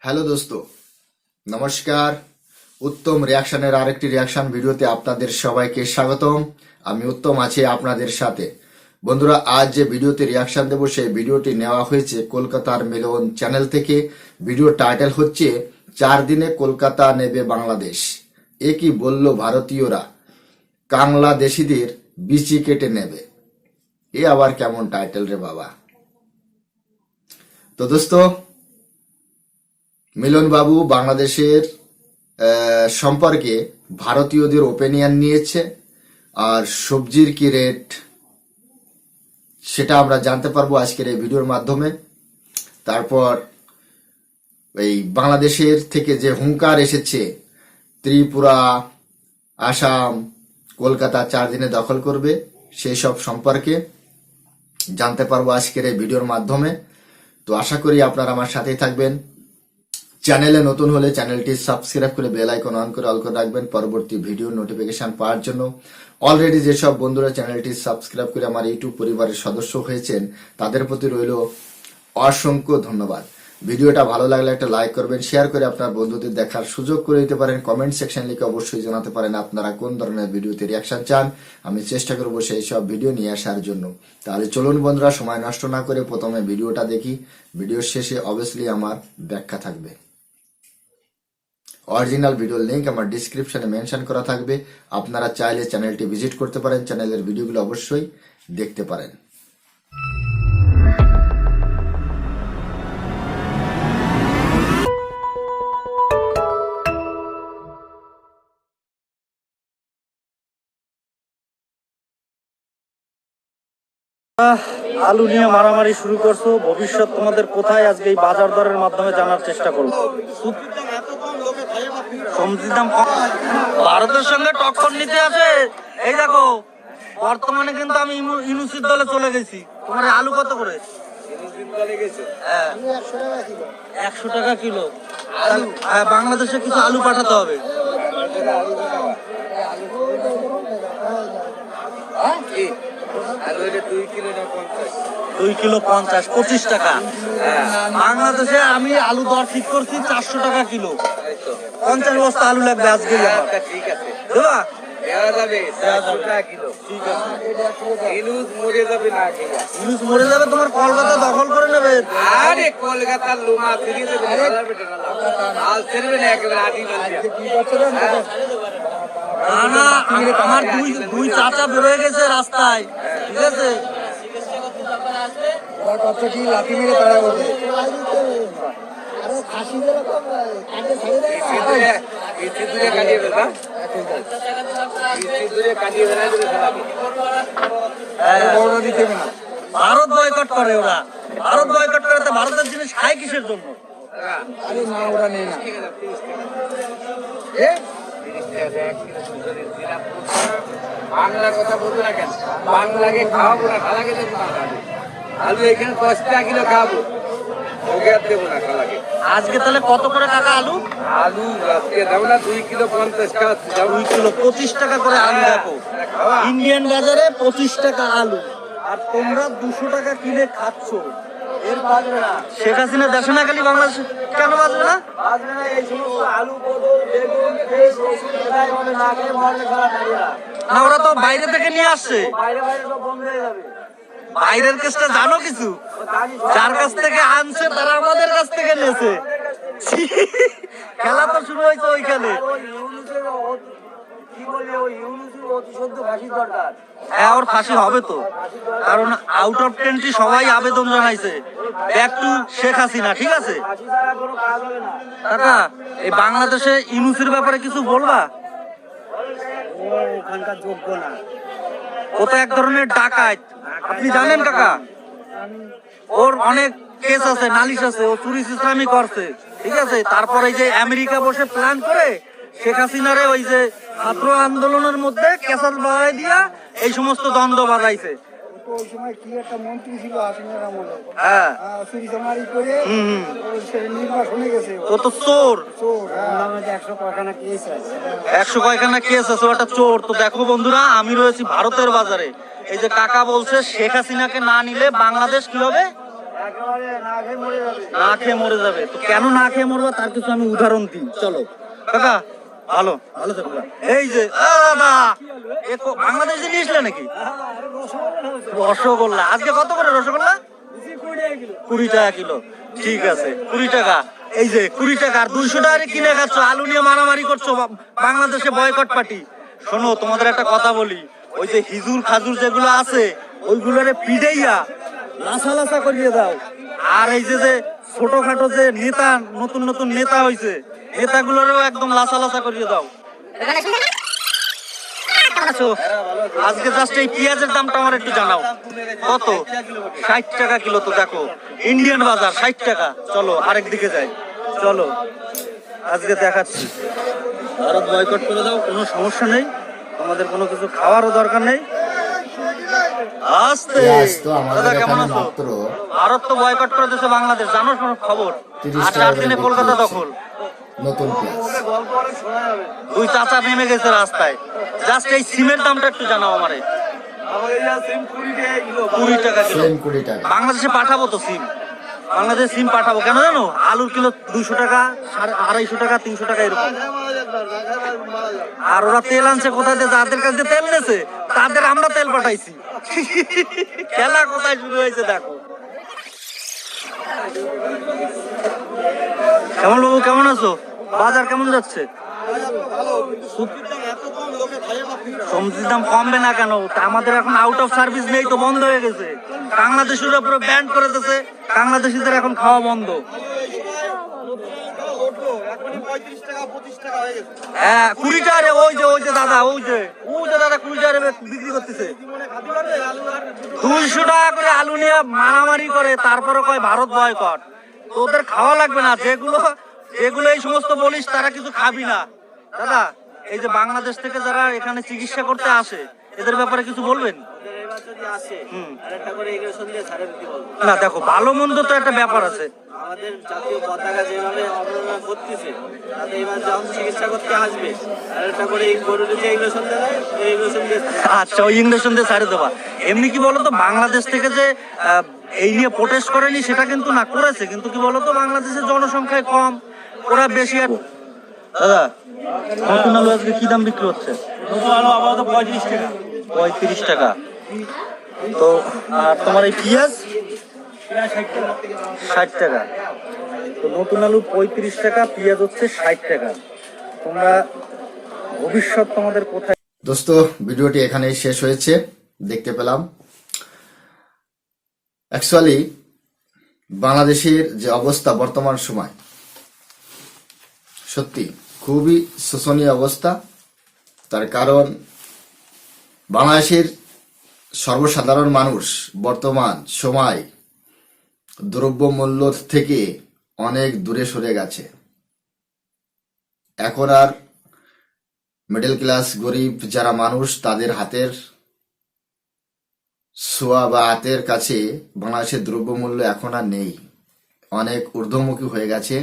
Hello দোস্ত, নমস্কার। উত্তম রিয়াকশনের আরেকটি রিয়াকশন ভিডিওতে আপনাদের সবাইকে স্বাগতম। আমি উত্তম আছি আপনাদের সাথে। বন্ধুরা, আজ যে ভিডিওতে রিয়াকশন দেব সেই ভিডিওটি নেওয়া হয়েছে কলকাতার মিলন চ্যানেল থেকে। ভিডিও টাইটেল হচ্ছে 4 দিনে কলকাতা নেবে বাংলাদেশ। এ কি বলল ভারতীয়রা, বাংলাদেশিদের বিচি কেটে নেবে। এ আবার কেমন টাইটেল রে বাবা। তো দোস্ত, মিলন বাবু বাংলাদেশের সম্পর্কে ভারতীয়দের ওপিনিয়ন নিয়েছে, আর সবজির কি রেট সেটা আমরা জানতে পারবো আজকের এই ভিডিওর মাধ্যমে। তারপর এই বাংলাদেশের থেকে যে হুঙ্কার এসেছে, ত্রিপুরা, আসাম, কলকাতা 4 দিনে দখল করবে, সেই সব সম্পর্কে জানতে পারবো আজকের এই ভিডিওর মাধ্যমে। তো আশা করি আপনারা আমার সাথেই থাকবেন। চ্যানেলে নতুন হলে চ্যানেলটি সাবস্ক্রাইব করে বেল আইকন অন করে অল করে রাখবেন পরবর্তী ভিডিও নোটিফিকেশন পাওয়ার জন্য। অলরেডি যেসব বন্ধুরা চ্যানেলটি সাবস্ক্রাইব করে আমার ইউটিউব পরিবারের সদস্য হয়েছেন তাদের প্রতি রইল অসংখ্য ধন্যবাদ। ভিডিওটা ভালো লাগলে একটা লাইক করবেন, শেয়ার করে আপনার বন্ধুদের দেখার সুযোগ করে দিতে পারেন। কমেন্ট সেকশন লিখে অবশ্যই জানাতে পারেন আপনারা কোন ধরনের ভিডিওতে রিয়াকশন চান। আমি চেষ্টা করবো সেই সব ভিডিও নিয়ে আসার জন্য। তাহলে চলুন বন্ধুরা, সময় নষ্ট না করে প্রথমে ভিডিওটা দেখি। ভিডিওর শেষে অবভিয়াসলি আমার ব্যাখ্যা থাকবে। অরিজিনাল ভিডিওর লিংক আমার ডিসক্রিপশনে মেনশন করা থাকবে। আপনারা চাইলে চ্যানেলটি ভিজিট করতে পারেন, চ্যানেলের ভিডিওগুলো অবশ্যই দেখতে পারেন। আলু নিয়ে মারামারি শুরু করছো, ভবিষ্যৎ তোমাদের কোথায় আজকে এই বাজার দরের মাধ্যমে জানার চেষ্টা করবো। সবজির দাম কম, ভারতের সঙ্গে টক্কর নিতে আছে। এই দেখো, বর্তমানে কিন্তু আমি ইউনুসের দলে চলে গেছি। তোমার আলু কত করে? 100 টাকা কিলো। বাংলাদেশে কিছু আলু পাঠাতে হবে। 2 কিলো 50, 25 টাকা। বাংলাদেশে আমি আলু দর ঠিক করছি 400 টাকা কিলো। 50 বস্তা আলু লাগবে আজকে। ঠিক আছে, দেবা? ইউনুস মরে যাবে, তোমার কলকাতা দখল করে নেবে। আরে কলকাতার লোমা ফিরিয়ে দেবে, আল ছেড়বে না একেবারে আটি না, আমার দুই চাচা বেরোয় গেছে রাস্তায়, ঠিক আছে? লাঠি মেরে তারা বলবে ভারত বয়কট করে ওরা। ভারত বয়কট করে তো ভারতের জিনিস খায় কিসের জন্য? আরে না, ওরা নেই না। বাংলার কথা বলবো না কেন? বাংলাকে খাওয়াবো না, খালাকে দেবো না। আলু এখানে 10 টাকা কিলো খাওয়াবো, ওকে আর দেবো না খালাকে। আজকে তাহলে কত করে টাকা আলু? আলু আজকে দেবো না, 2 কিলো 50 টাকা। 2 কিলো 25 টাকা করে আলু। দেখো, ইন্ডিয়ান বাজারে 25 টাকা আলু, আর তোমরা 200 টাকা কিনে খাচ্ছ। এর বাজবে না। শেখ হাসিনা দেশে না গেলে বাংলাদেশ কেন বাজবে না? বাজবে না। এই সমস্ত আলু, পটল, বেগুন, পেঁয়াজ, রসুন এটাই মানে না খেয়ে মরলে খারাপ লাগে না। না, ওরা তো বাইরে থেকে নিয়ে আসছে। বাইরে সব বন্ধ হয়ে যাবে। বাইরের কেসটা জানো কিছু? যার কাছ থেকে আনছে তারা আমাদের কাছ থেকে নিয়েছে। খেলা তো শুরু হয়েছে ওইখানে। হ্যাঁ, ওর ফাঁসি হবে তো, কারণ আউট অফ কান্ট্রি সবাই আবেদন জানাইছে ব্যাক টু শেখ হাসিনা, ঠিক আছে? কাকা, এই বাংলাদেশে ইউনুসের ব্যাপারে কিছু বলবা? ওখানকার যোগ্য না। ও তো এক ধরনের ডাকাত, আপনি জানেন কাকা? ওর অনেক কেস আছে, নালিশ আছে, ও চুরি ইসলামি করছে, ঠিক আছে? তারপরে এই যে আমেরিকা বসে প্ল্যান করে শেখ হাসিনারে ওই যে ছাত্র আন্দোলনের মধ্যে ক্যাসাল বাড়াই দিয়া এই সমস্ত দ্বন্দ্ব বাড়াইছে। ওই সময় কি একটা মন্ত্রী ছিল হাসিনার আমলে, হ্যাঁ, চুরি চামারি করে নির্বাসনে গেছে। ও তো চোর। 100 কয়খানা কেস আছে। 100 কয়খানা কেস আছে, ওটা চোর। তো দেখো বন্ধুরা, আমি রয়েছি ভারতের বাজারে। এই যে কাকা বলছে শেখ হাসিনাকে না নিলে বাংলাদেশ কি হবে? না খেয়ে মরে যাবে। তো কেন না খেয়ে মরবে তার কিছু আমি উদাহরণ দিই, চলো। কাকা ভালো ভালো থাকবে। এই যে দাদা বাংলাদেশে নিয়ে আসলে নাকি রসগোল্লা? আজকে কত করে রসগোল্লা? 20 টাকা কিলো। ঠিক আছে 20 টাকা। এই যে 20 টাকা আর 200 টাকা কিনে খাচ্ছ, আলু নিয়ে মারামারি করছো, বাংলাদেশে বয়কট পার্টি। শোনো তোমাদের একটা কথা বলি, ওই যে হিজুর খাজুর যেগুলো আছে ওইগুলোরে পিড়াইয়া লাসা লাসা করিয়ে দাও। আর এই যে ছোটখাটো যে নেতা, নতুন নতুন নেতা হয়েছে, নেতাগুলোরও একদম লাসা লাসা করিয়ে দাও। আচ্ছা, আজকে জাস্ট এই পেঁয়াজের দামটা আমার একটু জানাও কত? 60 টাকা কিলো। তো দেখো ইন্ডিয়ান বাজার 60 টাকা। চলো আরেক দিকে যাই, চলো আজকে দেখাচ্ছি। ভারত বয়কট করে দাও, কোনো সমস্যা নেই, আমাদের কোনো কিছু খাওয়ারও দরকার নেই। আস্তে পেঁয়াজ তো আমাদের দাদা কেমন এখানে আছো? মাত্র ভারত তো বয়কট করে দিয়েছে বাংলাদেশ, জানো কোনো খবর? 30 আর টাকা 4 করে দিনে বিক্রি কলকাতা হচ্ছে। দখল। নতুন পেঁয়াজ 2 চাচা নেমে গেছে রাস্তায়। জাস্ট এই সিমের দামটা একটু জানাও আমারে। 20 টাকা কিলো। সেম 20 টাকা। বাংলাদেশে পাঠাবো তো সিম, বাংলাদেশে সিম পাঠাবো। কেন জানো? আলুর কিলো 200 টাকা, 250 টাকা, 300 টাকা এরকম। আর ওরা তেল আনছে কোথায় দিয়ে? যাদের কাছে দিয়ে তেল নেছে তাদের আমরা তেল পাঠাইছি। খেলা কোথায় শুরু হয়েছে দেখো। কেমন বাবু, কেমন আছো? বাজার কেমন যাচ্ছে? সবজির দাম কমবে না কেন? তা আমাদের এখন আউট অফ সার্ভিস নেই তো, বন্ধ হয়ে গেছে। বাংলাদেশের উপরে ব্যান করে দিয়েছে, বাংলাদেশিদের এখন খাওয়া বন্ধ। হ্যাঁ 20 টাকা রে। ওই যে দাদা, ওই যে দাদা 20 টাকা বিক্রি করতেছে। 200 টাকা করে আলু নিয়ে মারামারি করে, তারপরে কয় ভারত বয়কট। তো ওদের খাওয়া লাগবে না? যেগুলো এই সমস্ত বলিস তারা কিছু খাবি না। দাদা এই যে বাংলাদেশ থেকে যারা এখানে চিকিৎসা করতে আসে এদের ব্যাপারে কিছু বলবেন? না দেখো, ভালো মন্দ তো একটা ব্যাপার আছে। আমাদের জাতীয় পতাকা যেভাবে অবমাননা করতেছে, তাতে এবার যখন চিকিৎসা করতে আসবে আর একটা করে এই গরুকে যে ইঞ্জেকশন দেয়, এই ইঞ্জেকশন দিয়ে আচ্ছা, ওই ইঞ্জেকশন দিয়ে ছাড়ে দেবা। এমনি কি বলতো, বাংলাদেশ থেকে যে এই নিয়ে প্রোটেস্ট করেনি সেটা কিন্তু না, করেছে। কিন্তু কি বলতো, বাংলাদেশের জনসংখ্যায় কম, ওরা বেশি। আর দাদা নতুন আলু আজকে কি দাম বিক্রি হচ্ছে? নতুন আলু আপাতত 35 টাকা। 35 টাকা। তো আর তোমার এই পেঁয়াজ 60 টাকা। তো নতুন আলু 35 টাকা, পেঁয়াজ হচ্ছে 60 টাকা। তোমরা ভবিষ্যৎ তোমাদের কোথায়? দোস্ত, ভিডিওটি এখানেই শেষ হয়েছে। দেখতে পেলাম অ্যাকচুয়ালি বাংলাদেশের যে অবস্থা বর্তমান সময়, সত্যি খুবই শোচনীয় অবস্থা। তার কারণ বাংলাদেশের সর্বসাধারণ মানুষ বর্তমান সময় দ্রব্যমূল্য থেকে অনেক দূরে সরে গেছে। এখন আর মিডল ক্লাস গরিব যারা মানুষ, তাদের হাতের ছোঁয়া বা হাতের কাছে বাংলাদেশের দ্রব্যমূল্য এখন আর নেই, অনেক ঊর্ধ্বমুখী হয়ে গেছে।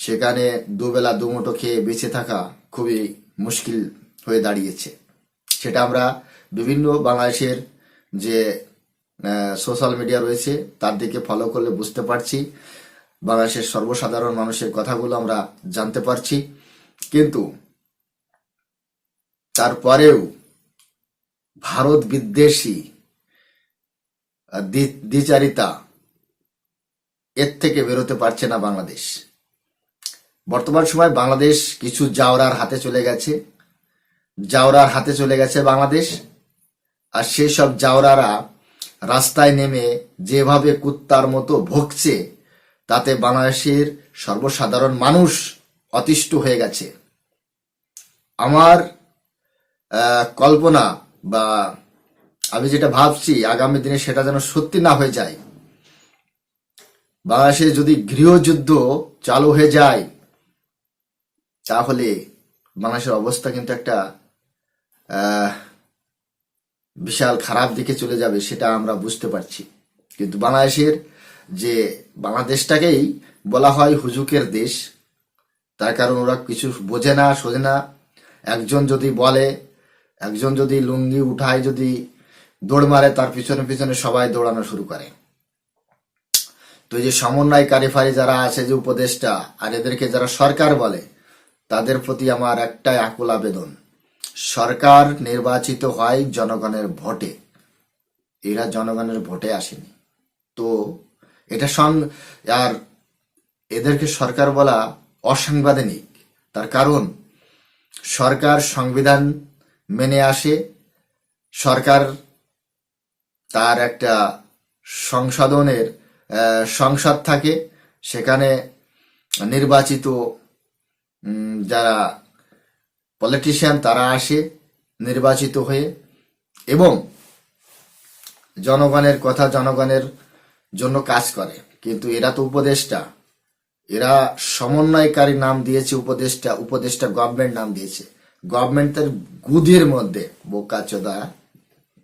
সেখানে দুবেলা দুমুঠো খেয়ে বেঁচে থাকা খুবই মুশকিল হয়ে দাঁড়িয়েছে। সেটা আমরা বিভিন্ন বাংলাদেশের যে সোশ্যাল মিডিয়া রয়েছে তার দিকে ফলো করলে বুঝতে পারছি, বাংলাদেশের সর্বসাধারণ মানুষের কথাগুলো আমরা জানতে পারছি। কিন্তু তারপরেও ভারত বিদ্বেষী দ্বিচারিতা, এর থেকে বেরোতে পারছে না বাংলাদেশ। বর্তমান সময় বাংলাদেশ কিছু জাওরার হাতে চলে গেছে বাংলাদেশ। আর সেই সব জাওরারা রাস্তায় নেমে যেভাবে কুত্তার মতো ভুগছে, তাতে বাংলাদেশের সর্বসাধারণ মানুষ অতিষ্ঠ হয়ে গেছে। আমার কল্পনা বা আমি যেটা ভাবছি আগামী দিনে সেটা যেন সত্যি না হয়ে যায়। বাংলাদেশে যদি গৃহযুদ্ধ চালু হয়ে যায়, তাহলে বাংলাদেশের অবস্থা কিন্তু একটা বিশাল খারাপ দিকে চলে যাবে, সেটা আমরা বুঝতে পারছি। কিন্তু বাংলাদেশটাকেই বলা হয় হুজুকের দেশ। তার কারণ ওরা কিছু বোঝে না, শোঝে না। একজন যদি লুঙ্গি উঠায়, যদি দৌড় মারে, তার পিছনে পিছনে সবাই দৌড়ানো শুরু করে। তো এই যে সমন্বয়কারী ফারি যারা আছে, যে উপদেষ্টা, আর এদেরকে যারা সরকার বলে, তাদের প্রতি আমার একটাই আকুল আবেদন, সরকার নির্বাচিত হয় জনগণের ভোটে, এরা জনগণের ভোটে আসেনি। তো এটা আর এদেরকে সরকার বলা অসাংবিধানিক। তার কারণ সরকার সংবিধান মেনে আসে, সরকার তার একটা সংশোধনের সংসদ থাকে, সেখানে নির্বাচিত যারা পলিটিশিয়ান তারা আসে নির্বাচিত হয়ে, এবং জনগণের কথা জনগণের জন্য কাজ করে। কিন্তু এরা তো উপদেষ্টা, এরা সমন্বয়কারী নাম দিয়েছে উপদেষ্টা, উপদেষ্টা গভর্নমেন্ট নাম দিয়েছে। গভর্নমেন্টের গুদের মধ্যে বোকাচোদা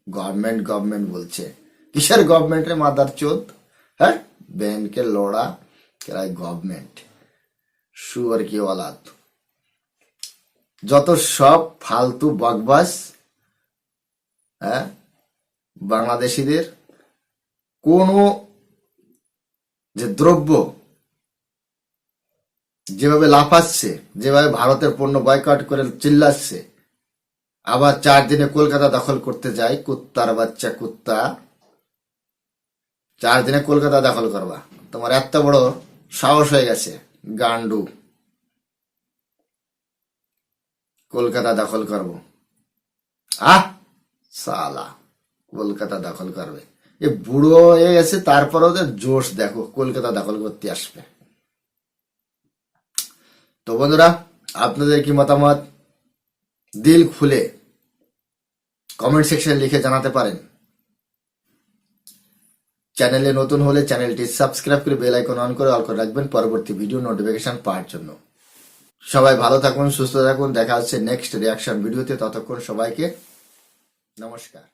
গভর্নমেন্ট বলছে। কিসের গভর্নমেন্টের মাদার চোদ? হ্যাঁ, ব্যাংকের লোড়া কেরাই গভর্নমেন্ট, শুয়ার কি ওলাদ, যত সব ফালতু বকবাস। হ্যাঁ, বাংলাদেশিদের কোনো যে দ্রব্য যেভাবে লাফাচ্ছে, যেভাবে ভারতের পণ্য বয়কট করে চিল্লাচ্ছে, আবার 4 দিনে কলকাতা দখল করতে যায়, কুত্তার বাচ্চা কুত্তা, 4 দিনে কলকাতা দখল করবা, তোমার এত বড় সাহস হয়ে গেছে গান্ডু, কলকাতা দখল করব। সালা কলকাতা দখল করবে, এ বুড়ো হয়ে গেছে, তারপর ওদের জোশ দেখো, কলকাতা দখল করতে আসবে। তো বন্ধুরা, আপনাদের কি মতামত দিল খুলে কমেন্ট সেকশনে লিখে জানাতে পারেন। চ্যানেলে নতুন হলে চ্যানেলটি সাবস্ক্রাইব করে বেল আইকন অন করে অল করে রাখবেন পরবর্তী ভিডিও নোটিফিকেশন পাওয়ার জন্য। সবাই ভালো থাকুন, সুস্থ থাকুন, দেখা হচ্ছে নেক্সট রিয়াকশন ভিডিওতে। ততক্ষণ সবাইকে নমস্কার।